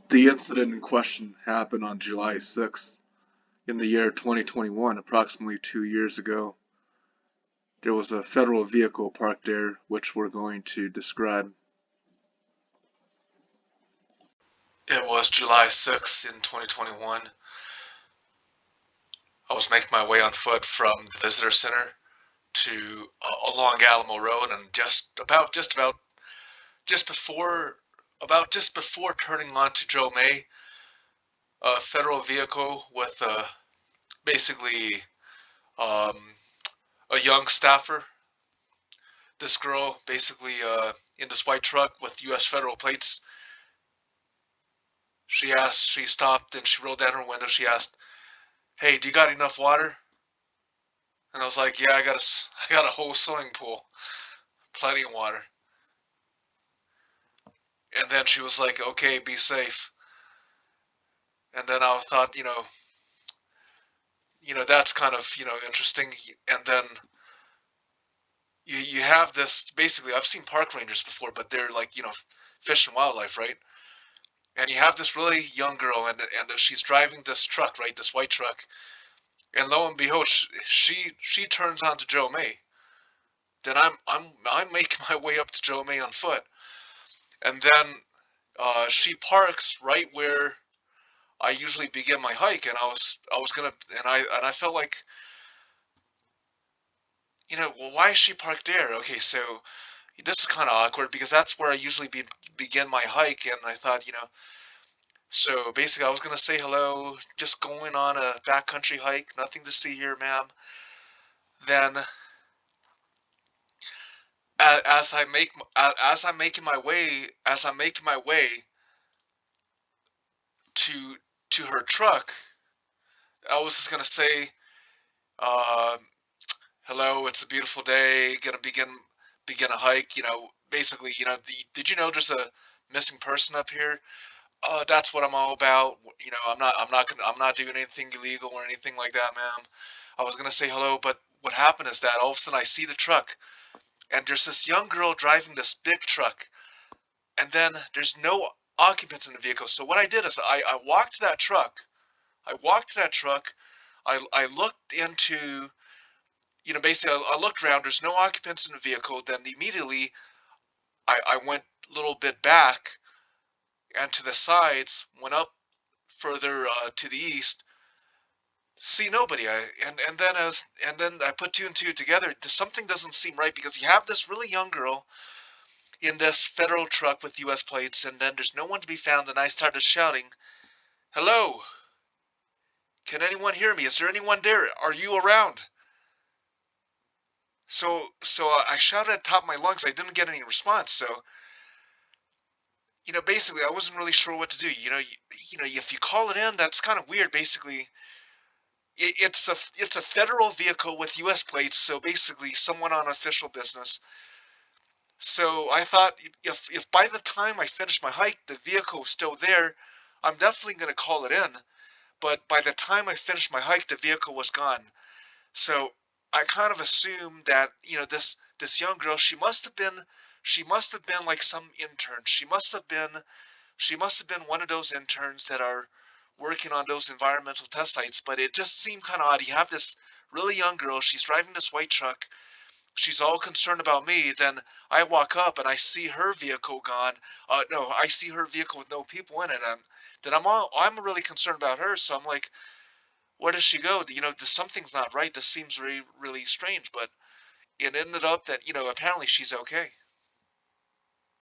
The incident in question happened on July 6th in the year 2021, approximately 2 years ago. There was a federal vehicle parked there, which we're going to describe. It was July 6th in 2021. I was making my way on foot from the visitor center to along Alamo Road, and just before turning onto Joe May, a federal vehicle with basically um, a young staffer. This girl basically in this white truck with U.S. federal plates. She stopped and she rolled down her window. She asked, "Hey, do you got enough water?" And I was like, "Yeah, I got a whole swimming pool, plenty of water." And then she was like, "Okay, be safe." And then I thought, that's kind of, interesting. And then you have this, basically, I've seen park rangers before, but they're like, fish and wildlife, right? And you have this really young girl, and she's driving this truck, right, this white truck, and lo and behold, she turns onto Joe May. Then I'm making my way up to Joe May on foot, and then she parks right where I usually begin my hike, and I was gonna, and I felt like, well, why is she parked there? Okay, so this is kind of awkward because that's where I usually begin my hike, and I thought, so basically I was gonna say hello, just going on a backcountry hike, nothing to see here, ma'am. Then as I make as I'm making my way to her truck, I was just gonna say, uh, hello, it's a beautiful day, gonna begin a hike. Basically, did you know there's a missing person up here? That's what I'm all about. I'm not doing anything illegal or anything like that, ma'am. I was gonna say hello, but what happened is that all of a sudden I see the truck, and there's this young girl driving this big truck, and then there's no occupants in the vehicle. So what I did is I walked to that truck. I walked to that truck. I looked into, basically I looked around. There's no occupants in the vehicle. Then immediately I went a little bit back and to the sides, went up further to the east, see nobody. And then I put two and two together. Something doesn't seem right because you have this really young girl in this federal truck with U.S. plates, and then there's no one to be found. And I started shouting, "Hello, can anyone hear me? Is there anyone there? Are you around?" So I shouted at the top of my lungs. I didn't get any response. So basically, I wasn't really sure what to do. If you call it in, that's kind of weird. Basically, it's a federal vehicle with U.S. plates. So basically, someone on official business. So I thought if by the time I finished my hike, the vehicle was still there, I'm definitely going to call it in. But by the time I finished my hike, the vehicle was gone. So I kind of assumed that, this young girl, she must have been like some intern. She must have been one of those interns that are working on those environmental test sites. But it just seemed kind of odd. You have this really young girl, she's driving this white truck. She's all concerned about me. Then I walk up and I see her vehicle gone. No, I see her vehicle with no people in it, and then I'm really concerned about her. So I'm like, where does she go? Something's not right. This seems really, really strange. But it ended up that, apparently she's okay.